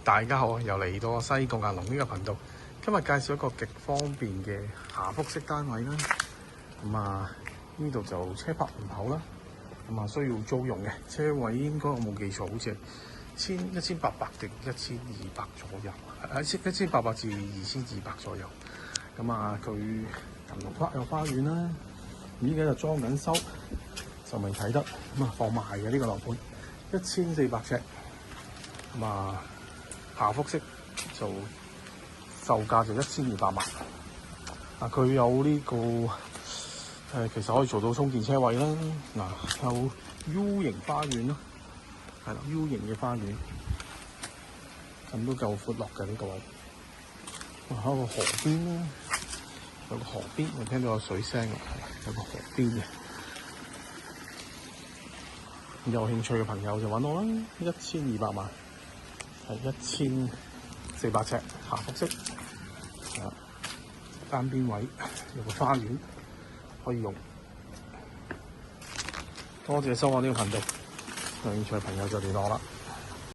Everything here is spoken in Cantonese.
大家好，又嚟到西貢亞龍呢個頻道。今日介紹一個極方便嘅下複式單位啦。呢度就車泊門口啦。需要租用嘅車位應該我冇記錯，好似係1800定1200左右，1800至2200左右。佢近6泊有花園啦。依家就裝緊修，就未睇得。放賣嘅呢個樓盤1400尺。下複式就售價就1200萬。佢有呢個其實可以做到充電車位啦。有 U 型花園啦，係啦 ，U 型嘅花園，咁都夠闊落嘅呢個位。喺個河邊啦，有個河邊，我聽到有水聲啊，有個河邊嘅。有興趣嘅朋友就揾我啦，1200萬。係1400尺下複式，單邊位有個花園可以用。多謝收看呢個頻道，有興趣嘅朋友就聯絡啦。